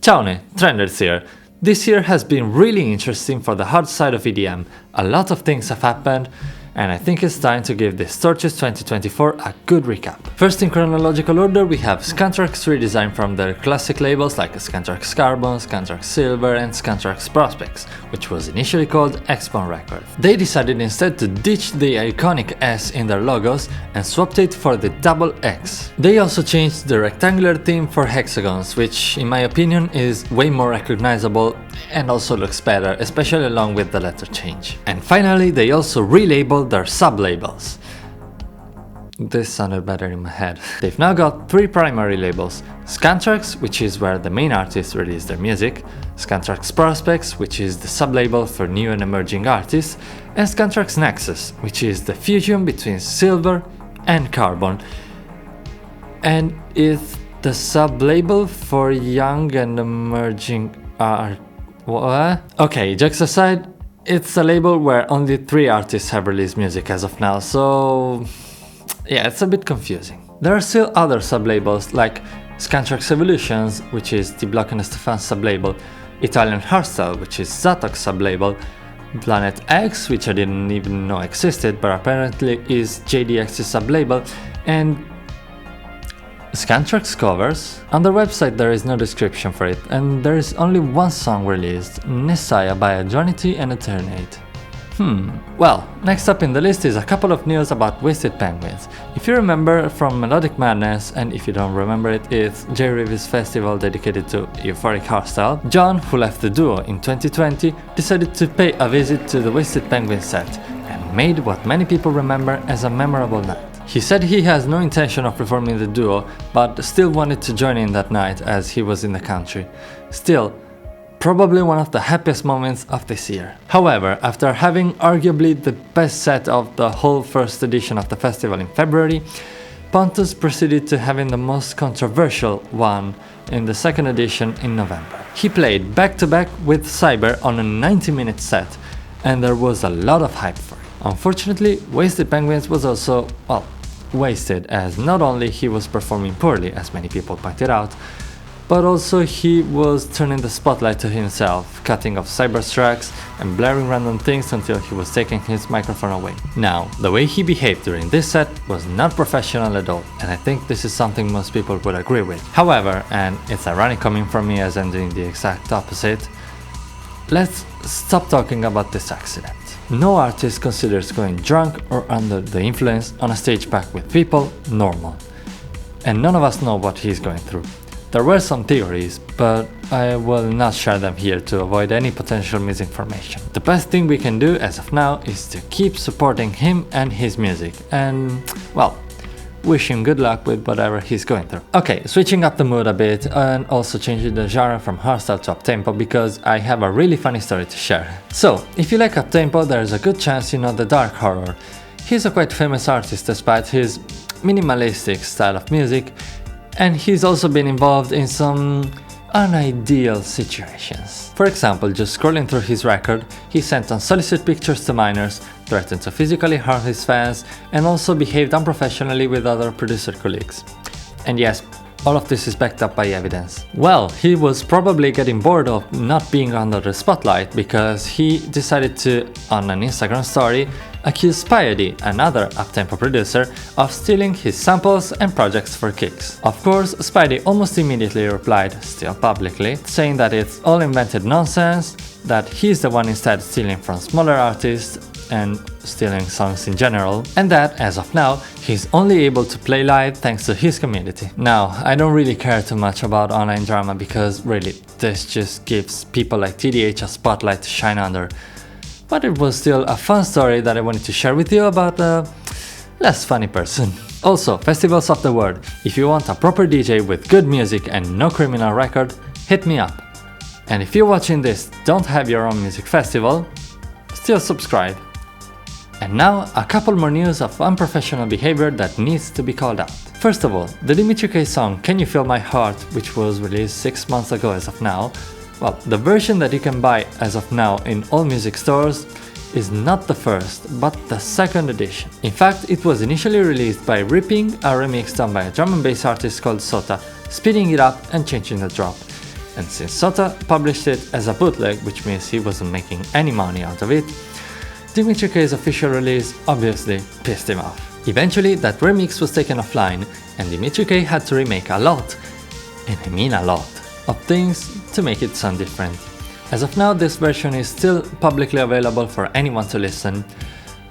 Ciao, Trenders here. This year has been really interesting for the hard side of EDM. A lot of things have happened, and I think it's time to give this Torches 2024 a good recap. First, in chronological order, we have Scantraxx Redesign from their classic labels like Scantraxx Carbon, Scantraxx Silver and Scantraxx Prospects, which was initially called Expon Records. They decided instead to ditch the iconic S in their logos and swapped it for the double X. They also changed the rectangular theme for hexagons, which in my opinion is way more recognizable and also looks better, especially along with the letter change. And finally, they also relabeled their sub-labels. This sounded better in my head. They've now got three primary labels: Scantraxx, which is where the main artists release their music, Scantraxx Prospects, which is the sub-label for new and emerging artists, and Scantraxx Nexus, which is the fusion between Silver and Carbon, and is the sub-label for young and emerging art. What? Okay, jokes aside, it's a label where only 3 artists have released music as of now, so yeah, it's a bit confusing. There are still other sub-labels like Scantraxx Evolutions, which is the Block and Stefan sub-label, Italian Hardstyle, which is Zatok's sub-label, Planet X, which I didn't even know existed, but apparently is JDX's sub-label, and Scantraxx Covers. On their website there is no description for it, and there is only one song released, Messiah by Adrenalize and Eternate. Well, next up in the list is a couple of news about Wasted Penguinz. If you remember from Melodic Madness, and if you don't remember it, it's J Reeves' festival dedicated to euphoric hardstyle, John, who left the duo in 2020, decided to pay a visit to the Wasted Penguinz set, and made what many people remember as a memorable night. He said he has no intention of reforming the duo, but still wanted to join in that night as he was in the country. Still, probably one of the happiest moments of this year. However, after having arguably the best set of the whole first edition of the festival in February, Pontus proceeded to having the most controversial one in the second edition in November. He played back-to-back with Cyber on a 90-minute set, and there was a lot of hype for it. Unfortunately, Wasted Penguinz was also, well, wasted, as not only he was performing poorly, as many people pointed out, but also he was turning the spotlight to himself, cutting off Cyber's tracks and blaring random things until he was taking his microphone away. Now, the way he behaved during this set was not professional at all, and I think this is something most people would agree with. However, and it's ironic coming from me as I'm doing the exact opposite, let's stop talking about this accident. No artist considers going drunk or under the influence on a stage packed with people normal. And none of us know what he's going through. There were some theories, but I will not share them here to avoid any potential misinformation. The best thing we can do as of now is to keep supporting him and his music, and, well, wish him good luck with whatever he's going through. Okay, switching up the mood a bit and also changing the genre from hardstyle to Uptempo because I have a really funny story to share. So, if you like Uptempo, there's a good chance you know the dark horror. He's a quite famous artist despite his minimalistic style of music, and he's also been involved in some unideal situations. For example, just scrolling through his record, he sent unsolicited pictures to minors, threatened to physically harm his fans, and also behaved unprofessionally with other producer colleagues. And yes, all of this is backed up by evidence. Well, he was probably getting bored of not being under the spotlight because he decided to, on an Instagram story, accuse Spidey, another Uptempo producer, of stealing his samples and projects for kicks. Of course, Spidey almost immediately replied, still publicly, saying that it's all invented nonsense, that he's the one instead stealing from smaller artists and stealing songs in general, and that, as of now, he's only able to play live thanks to his community. Now, I don't really care too much about online drama because really, this just gives people like TDH a spotlight to shine under. But it was still a fun story that I wanted to share with you about a less funny person. Also, festivals of the world. If you want a proper DJ with good music and no criminal record, hit me up. And if you're watching this, don't have your own music festival, still subscribe. And now, a couple more news of unprofessional behavior that needs to be called out. First of all, the Dimitri K song Can You Feel My Heart, which was released 6 months ago as of now, well, the version that you can buy as of now in all music stores is not the first, but the second edition. In fact, it was initially released by ripping a remix done by a drum and bass artist called Sota, speeding it up and changing the drop. and since Sota published it as a bootleg, which means he wasn't making any money out of it, Dimitri K's official release obviously pissed him off. Eventually, that remix was taken offline, and Dimitri K had to remake a lot, and I mean a lot, of things to make it sound different. As of now, this version is still publicly available for anyone to listen,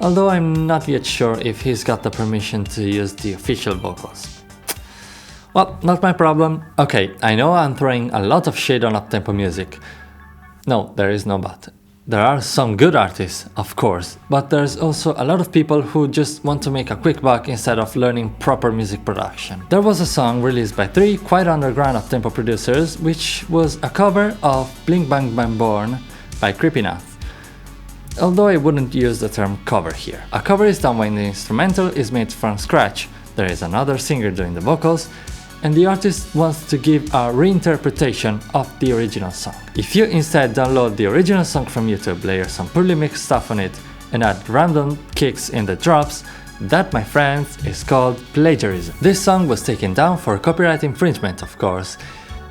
although I'm not yet sure if he's got the permission to use the official vocals. Well, not my problem. Okay, I know I'm throwing a lot of shade on Uptempo music. No, there is no but. There are some good artists, of course, but there's also a lot of people who just want to make a quick buck instead of learning proper music production. There was a song released by 3 quite underground Uptempo producers, which was a cover of Blink Bang Bang Born by Qlimax. Although I wouldn't use the term cover here. A cover is done when the instrumental is made from scratch, there is another singer doing the vocals, and the artist wants to give a reinterpretation of the original song. If you instead download the original song from YouTube, layer some poorly mixed stuff on it, and add random kicks in the drops, that, my friends, is called plagiarism. This song was taken down for copyright infringement, of course,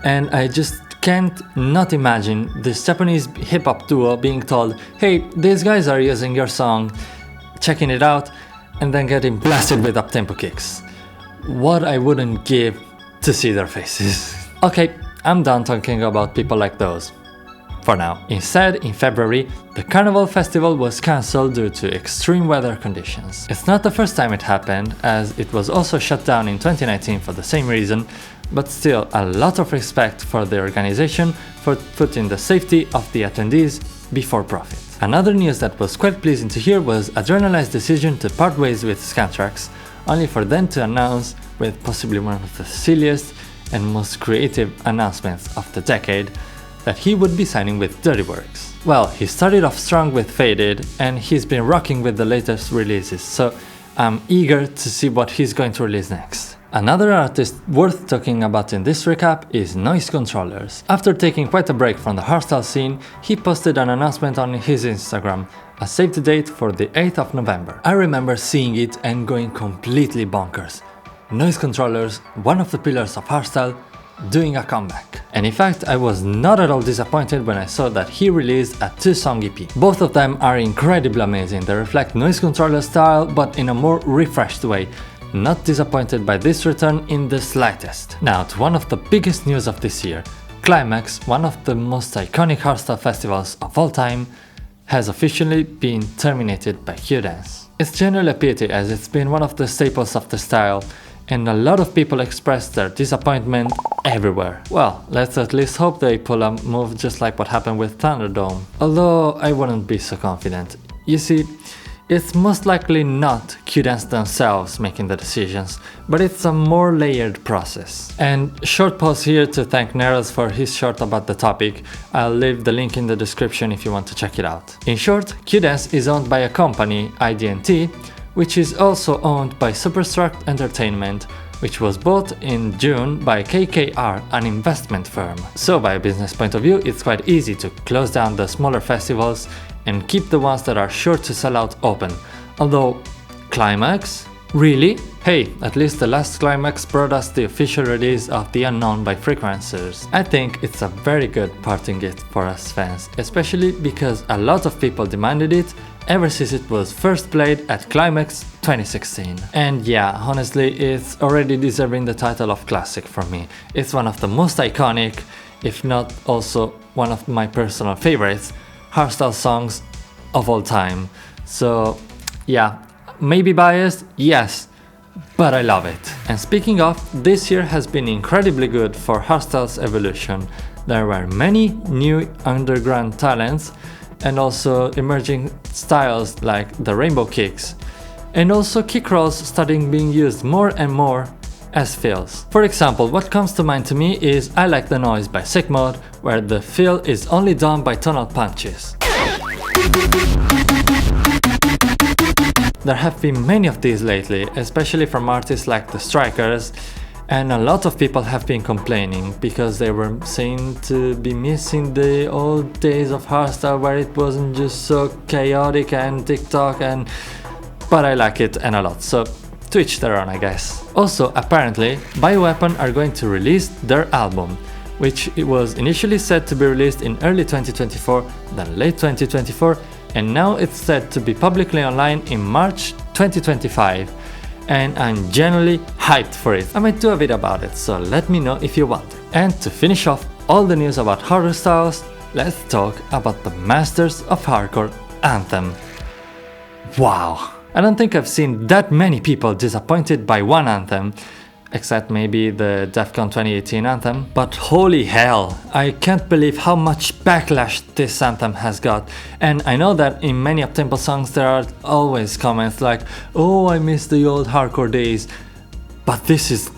and I just can't not imagine this Japanese hip-hop duo being told, hey, these guys are using your song, checking it out, and then getting blasted with uptempo kicks. What I wouldn't give to see their faces. Okay, I'm done talking about people like those. For now. Instead, in February, the Karnaval Festival was cancelled due to extreme weather conditions. It's not the first time it happened, as it was also shut down in 2019 for the same reason, but still a lot of respect for the organization for putting the safety of the attendees before profit. Another news that was quite pleasing to hear was Adrenalize's decision to part ways with Scantraxx, only for them to announce, with possibly one of the silliest and most creative announcements of the decade, that he would be signing with Dirty Workz. Well, he started off strong with Faded, and he's been rocking with the latest releases, so I'm eager to see what he's going to release next. Another artist worth talking about in this recap is Noisecontrollers. After taking quite a break from the hardstyle scene, he posted an announcement on his Instagram, a save the date for the 8th of November. I remember seeing it and going completely bonkers. Noisecontrollers, one of the pillars of hardstyle, doing a comeback. And in fact, I was not at all disappointed when I saw that he released a 2-song EP. Both of them are incredibly amazing, they reflect Noisecontroller style but in a more refreshed way. Not disappointed by this return in the slightest. Now to one of the biggest news of this year. Qlimax, one of the most iconic hardstyle festivals of all time, has officially been terminated by Qdance. It's generally a pity as it's been one of the staples of the style, and a lot of people expressed their disappointment everywhere. Well, let's at least hope they pull a move just like what happened with Thunderdome. Although I wouldn't be so confident. You see, it's most likely not Qdance themselves making the decisions, but it's a more layered process. And short pause here to thank Neros for his short about the topic. I'll leave the link in the description if you want to check it out. In short, Qdance is owned by a company, ID&T, which is also owned by Superstruct Entertainment, which was bought in June by KKR, an investment firm. So by a business point of view, it's quite easy to close down the smaller festivals and keep the ones that are sure to sell out open. Although, Qlimax? Really? Hey, at least the last Qlimax brought us the official release of The Unknown by Frequencers. I think it's a very good parting gift for us fans, especially because a lot of people demanded it ever since it was first played at Qlimax 2016. And yeah, honestly, it's already deserving the title of classic for me. It's one of the most iconic, if not also one of my personal favorites, hardstyle songs of all time. So yeah, maybe biased, yes, but I love it. And speaking of, this year has been incredibly good for hardstyle's evolution. There were many new underground talents and also emerging styles like the rainbow kicks, and also kick rolls starting being used more and more as fills. For example, what comes to mind to me is I Like the Noise by Sick Mode, where the fill is only done by tonal punches. There have been many of these lately, especially from artists like the Strikers, and a lot of people have been complaining because they were saying to be missing the old days of hardstyle where it wasn't just so chaotic and TikTok and... but I like it and a lot, so to each their own, I guess. Also, apparently, Bioweapon are going to release their album, which it was initially said to be released in early 2024, then late 2024, and now it's said to be publicly online in March 2025. And I'm genuinely hyped for it. I might do a video about it, so let me know if you want. And to finish off all the news about hardware styles, let's talk about the Masters of Hardcore Anthem. Wow! I don't think I've seen that many people disappointed by one anthem, except maybe the Defcon 2018 anthem. But holy hell, I can't believe how much backlash this anthem has got. And I know that in many Uptempo songs there are always comments like, oh, I miss the old hardcore days. But this is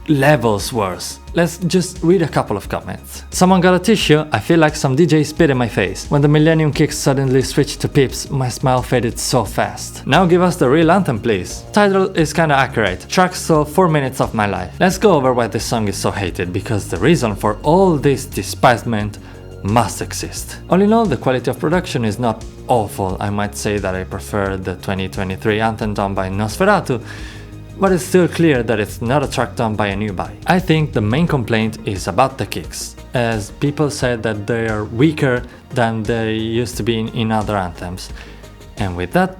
levels worse. Let's just read a couple of comments. Someone got a tissue? I feel like some DJ spit in my face. When the Millennium kicks suddenly switched to pips, my smile faded so fast. Now give us the real anthem, please. Title is kinda accurate. Track stole 4 minutes of my life. Let's go over why this song is so hated, because the reason for all this despisement must exist. All in all, the quality of production is not awful. I might say that I prefer the 2023 anthem done by Nosferatu, but it's still clear that it's not a track done by a newbie. I think the main complaint is about the kicks, as people said that they are weaker than they used to be in other anthems. And with that,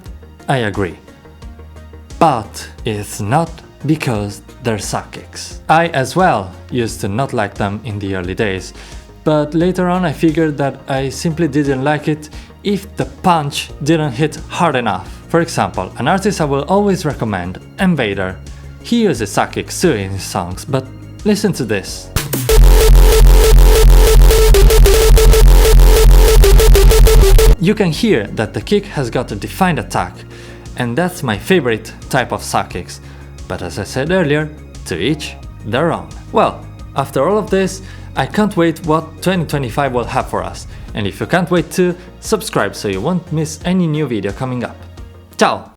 I agree. But it's not because they're suck kicks. I as well used to not like them in the early days, but later on I figured that I simply didn't like it if the punch didn't hit hard enough. For example, an artist I will always recommend, Invader. He uses suck kicks too in his songs, but listen to this. You can hear that the kick has got a defined attack, and that's my favorite type of suck kicks. But as I said earlier, to each their own. Well, after all of this, I can't wait what 2025 will have for us. And if you can't wait to, subscribe so you won't miss any new video coming up. Ciao!